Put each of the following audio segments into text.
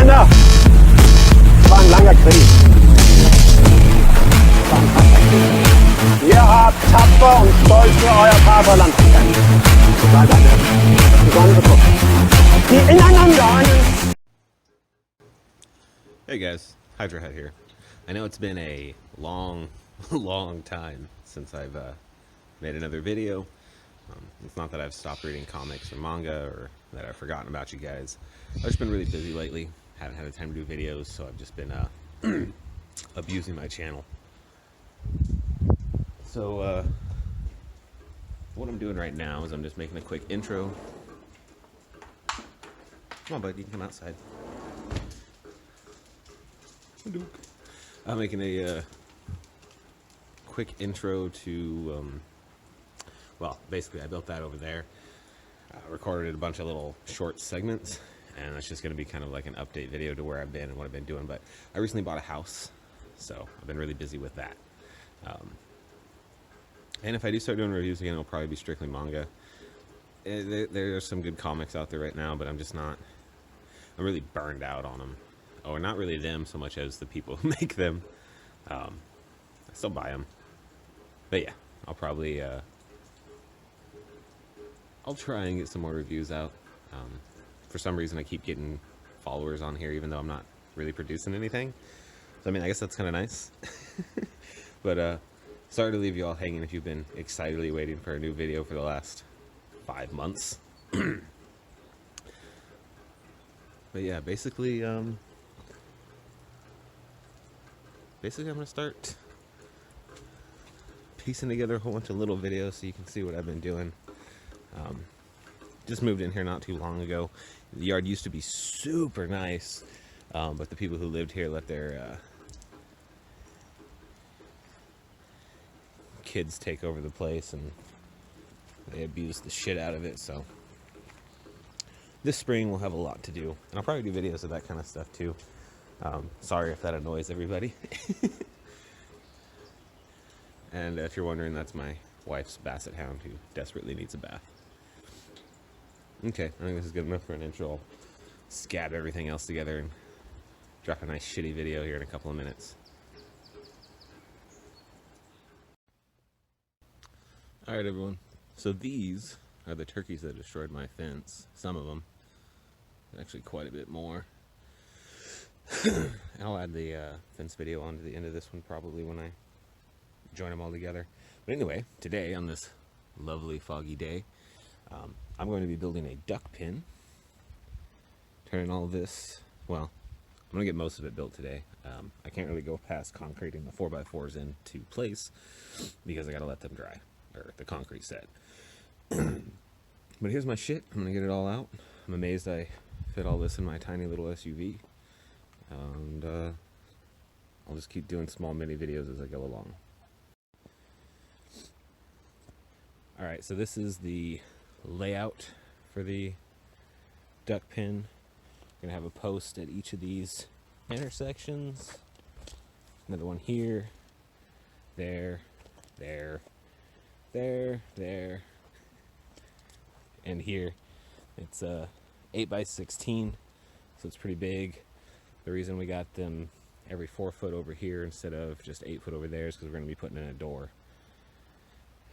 Männer! Es war ein langer Krieg. Es war ein harter Krieg. Ihr habt tapfer und stolz für euer Vaterland gekämpft. Seid eine besondere Gruppe, die ineinander einen... Hey guys, Hydrahead here. I know it's been a long time since I've made another video. It's not that I've stopped reading comics or manga or that I've forgotten about you guys. I've just been really busy lately. Haven't had the time to do videos, so I've just been abusing my channel. So what I'm doing right now is I'm just making a quick intro. Come on, bud, you can come outside. I'm making a quick intro to, well, basically I built that over there, recorded a bunch of little short segments, and that's just going to be kind of like an update video to where I've been and what I've been doing. But I recently bought a house, so I've been really busy with that. And if I do start doing reviews again, it'll probably be strictly manga. There are some good comics out there right now, but I'm really burned out on them. Or not really them so much as the people who make them. I still buy them. But yeah, I'll probably, I'll try and get some more reviews out. For some reason I keep getting followers on here even though I'm not really producing anything. So I mean, I guess that's kind of nice. But sorry to leave you all hanging if you've been excitedly waiting for a new video for the last 5 months. But yeah, basically I'm gonna start piecing together a whole bunch of little videos so you can see what I've been doing. Just moved in here not too long ago. The yard used to be super nice, but the people who lived here let their kids take over the place and they abused the shit out of it. So this spring we'll have a lot to do, and I'll probably do videos of that kind of stuff too. Sorry if that annoys everybody. And if you're wondering, that's my wife's basset hound who desperately needs a bath. Okay, I think this is good enough for an intro. I'll scab everything else together and drop a nice shitty video here in a couple of minutes. Alright everyone, so these are the turkeys that destroyed my fence. Some of them. Actually quite a bit more. And I'll add the fence video on to the end of this one probably when I join them all together. But anyway, today on this lovely foggy day, I'm going to be building a duck pen. Turning all of this, well, I'm going to get most of it built today. I can't really go past concreting the 4x4s into place because I got to let them dry, or the concrete set. But here's my shit. I'm going to get it all out. I'm amazed I fit all this in my tiny little SUV. And I'll just keep doing small mini videos as I go along. Alright, so this is the layout for the duck pen. I'm gonna have a post at each of these intersections. Another one here, there, and here. It's 8x16, so it's pretty big. The reason we got them every 4 foot over here instead of just 8 foot over there is because we're going to be putting in a door.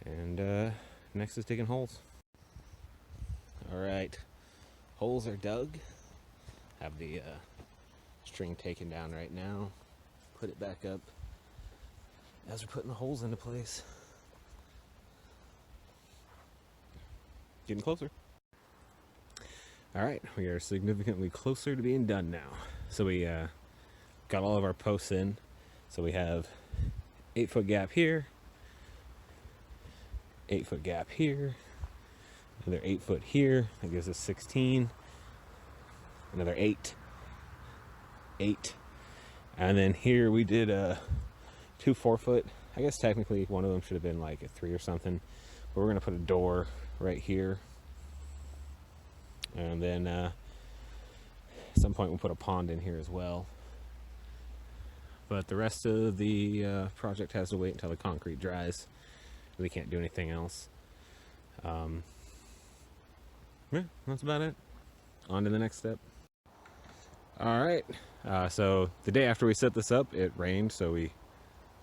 And next is digging holes. Alright, holes are dug. Have the string taken down right now. Put it back up as we're putting the holes into place. Getting closer. Alright, we are significantly closer to being done now. So we got all of our posts in. So we have 8 foot gap here, 8 foot gap here, another 8 foot here, that gives us 16, another 8, and then here we did 2 4 foot. I guess technically one of them should have been like a 3 or something, but we're gonna put a door right here. And then at some point we'll put a pond in here as well. But the rest of the project has to wait until the concrete dries. We can't do anything else. Yeah, that's about it. On to the next step. All right, so the day after we set this up, it rained, so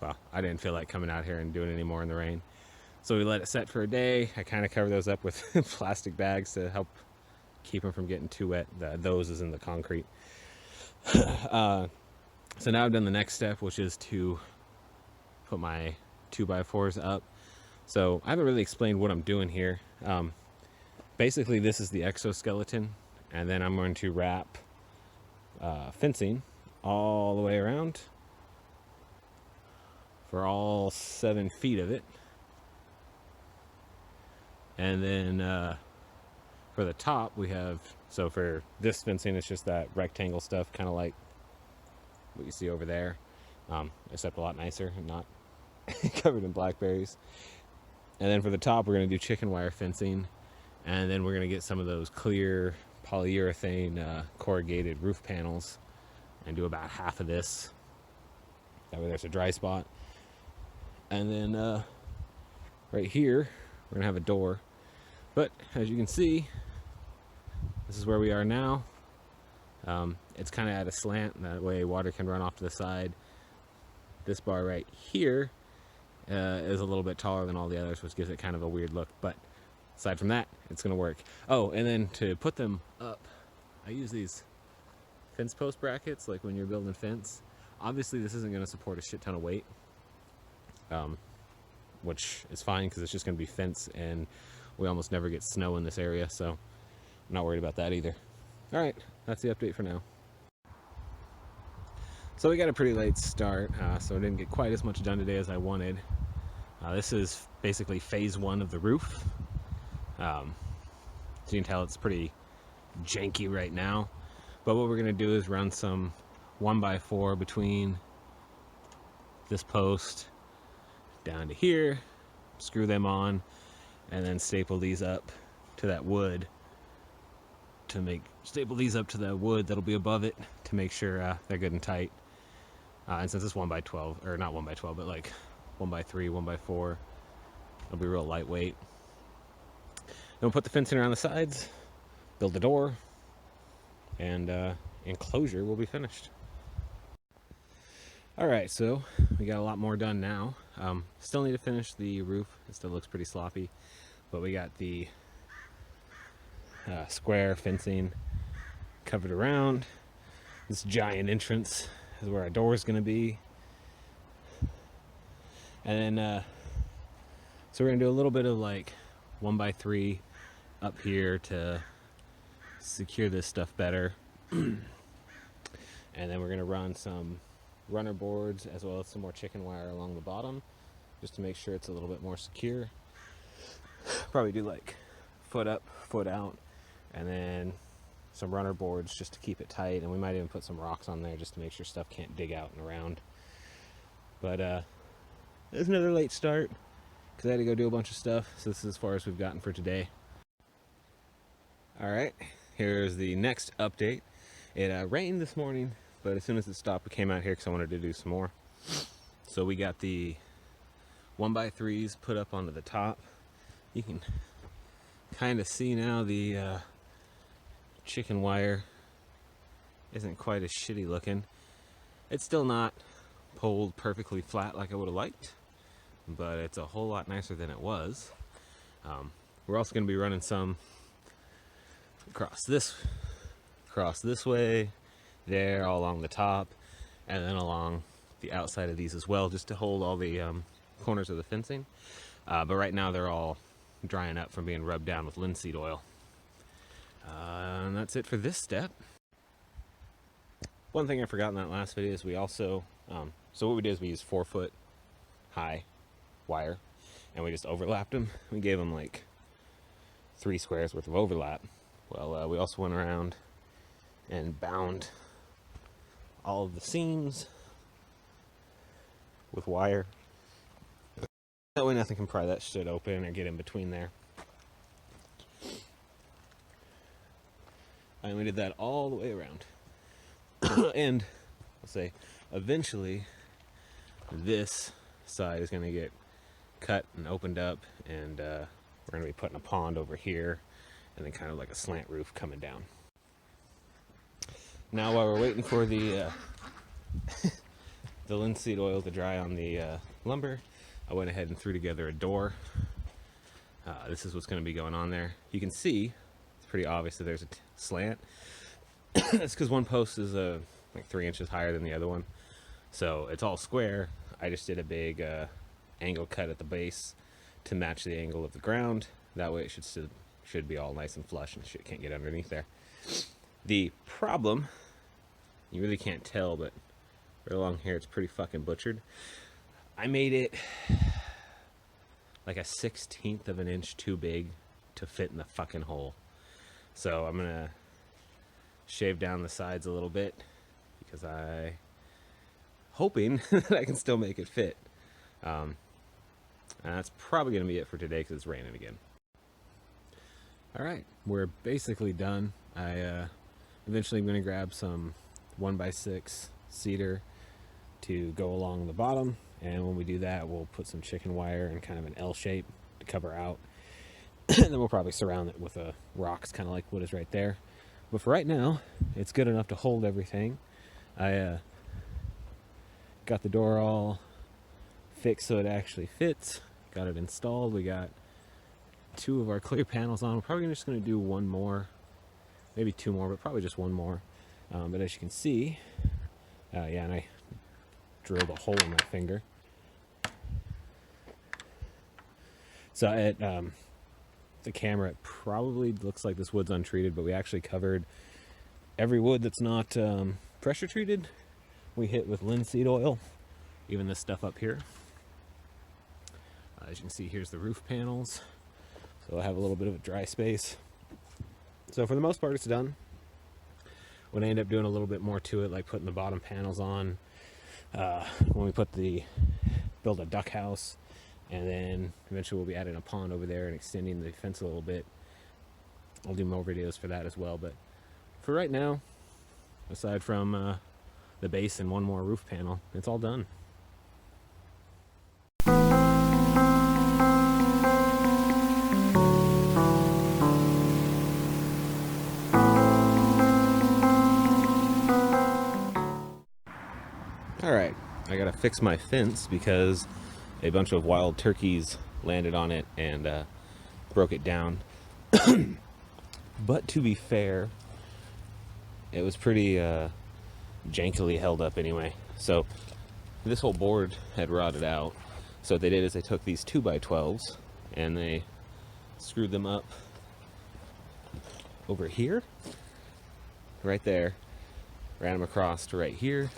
I didn't feel like coming out here and doing any more in the rain. So we let it set for a day. I kind of covered those up with plastic bags to help keep them from getting too wet. Those is in the concrete. So now I've done the next step, which is to put my 2x4s up. So I haven't really explained what I'm doing here. Basically, this is the exoskeleton, and then I'm going to wrap fencing all the way around for all 7 feet of it. And then for the top, we have, so for this fencing, it's just that rectangle stuff, kind of like what you see over there, except a lot nicer and not covered in blackberries. And then for the top, we're going to do chicken wire fencing, and then we're going to get some of those clear polyurethane corrugated roof panels and do about half of this. That way there's a dry spot. And then right here, we're going to have a door. But as you can see, this is where we are now. It's kind of at a slant, that way water can run off to the side. This bar right here is a little bit taller than all the others, which gives it kind of a weird look, but aside from that, it's going to work. Oh, and then to put them up, I use these fence post brackets, like when you're building a fence. Obviously, this isn't going to support a shit ton of weight, which is fine because it's just going to be fence, and we almost never get snow in this area, so I'm not worried about that either. All right, that's the update for now. So we got a pretty late start, so I didn't get quite as much done today as I wanted. This is basically phase 1 of the roof. So you can tell it's pretty janky right now. But what we're going to do is run some 1x4 between this post down to here, screw them on, and then staple these up to that wood staple these up to the wood that'll be above it to make sure they're good and tight. And since it's 1x12, or not 1x12, but like 1x3, 1x4, it'll be real lightweight. Then we'll put the fencing around the sides, build the door, and enclosure will be finished. All right, so we got a lot more done now. Still need to finish the roof. It still looks pretty sloppy, but we got the square fencing covered around. This giant entrance is where our door is going to be. And then, so we're going to do a little bit of like 1x3 up here to secure this stuff better. And then we're going to run some runner boards as well as some more chicken wire along the bottom just to make sure it's a little bit more secure. Probably do like foot up, foot out, and then some runner boards just to keep it tight, and we might even put some rocks on there just to make sure stuff can't dig out and around. But there's another late start because I had to go do a bunch of stuff, so this is as far as we've gotten for today. All right, here's the next update. It rained this morning, but as soon as it stopped, we came out here because I wanted to do some more. So we got the 1x3s put up onto the top. You can kind of see now the chicken wire isn't quite as shitty looking. It's still not pulled perfectly flat like I would have liked, but it's a whole lot nicer than it was. We're also going to be running some across this way, there, all along the top, and then along the outside of these as well, just to hold all the corners of the fencing. But right now they're all drying up from being rubbed down with linseed oil. And that's it for this step. One thing I forgot in that last video is we also, so what we did is we used 4-foot high wire and we just overlapped them. We gave them like 3 squares worth of overlap. Well, we also went around and bound all of the seams with wire. That way nothing can pry that shit open or get in between there. And we did that all the way around. And I'll say eventually this side is going to get cut and opened up, and we're going to be putting a pond over here and then kind of like a slant roof coming down. Now while we're waiting for the the linseed oil to dry on the lumber, I went ahead and threw together a door. This is what's going to be going on there. You can see, it's pretty obvious that there's a slant. That's because one post is like 3 inches higher than the other one. So it's all square. I just did a big angle cut at the base to match the angle of the ground. That way it should be all nice and flush and shit can't get underneath there. The problem, you really can't tell, but right along here it's pretty fucking butchered. I made it like a 1/16 of an inch too big to fit in the fucking hole. So I'm gonna shave down the sides a little bit because I'm hoping that I can still make it fit. And that's probably gonna be it for today because it's raining again. All right, we're basically done. Eventually I'm gonna grab some 1x6 cedar to go along the bottom, and when we do that we'll put some chicken wire in kind of an L shape to cover out. And then we'll probably surround it with rocks, kind of like what is right there. But for right now it's good enough to hold everything. I got the door all fixed so it actually fits, got it installed. We got 2 of our clear panels on. We're probably just going to do 1 more, maybe 2 more, but probably just 1 more. But as you can see, yeah, and I drilled a hole in my finger. So at the camera, it probably looks like this wood's untreated, but we actually covered every wood that's not pressure treated. We hit with linseed oil, even this stuff up here. As you can see, here's the roof panels. So I have a little bit of a dry space. So for the most part, it's done. When I end up doing a little bit more to it, like putting the bottom panels on, when we build a duck house, and then eventually we'll be adding a pond over there and extending the fence a little bit. I'll do more videos for that as well. But for right now, aside from the base and 1 more roof panel, it's all done. Alright, I gotta fix my fence because a bunch of wild turkeys landed on it and broke it down. But to be fair, it was pretty jankily held up anyway. So this whole board had rotted out. So what they did is they took these 2x12s and they screwed them up over here, right there, ran them across to right here,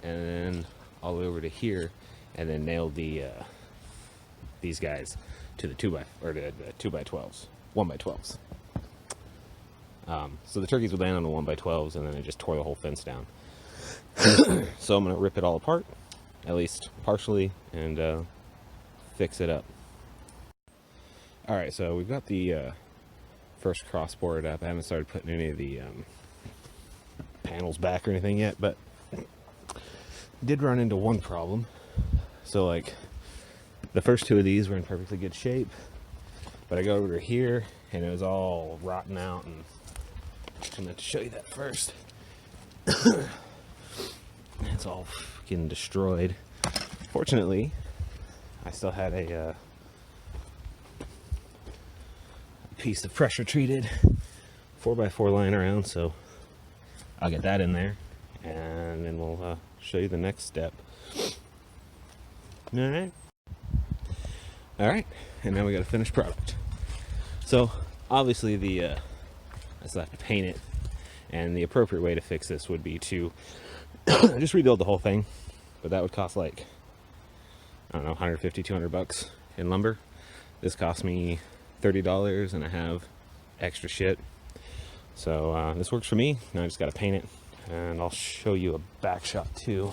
and then all the way over to here, and then nailed the these guys to the 2x12s, 1x12s. So the turkeys would land on the 1x12s, and then it just tore the whole fence down. So I'm gonna rip it all apart, at least partially, and fix it up. All right, so we've got the first crossboard up. I haven't started putting any of the panels back or anything yet, but did run into one problem. So like the first 2 of these were in perfectly good shape, but I got over here and it was all rotten out, and I'm going to show you that first. It's all fucking destroyed. Fortunately, I still had a piece of pressure treated 4x4 lying around, so I'll get that in there and then we'll show you the next step. Alright, and now we got a finished product. So obviously I still have to paint it, and the appropriate way to fix this would be to just rebuild the whole thing, but that would cost like, I don't know, 150, 200 bucks in lumber. This cost me $30 and I have extra shit. So this works for me. Now I just got to paint it, and I'll show you a back shot too.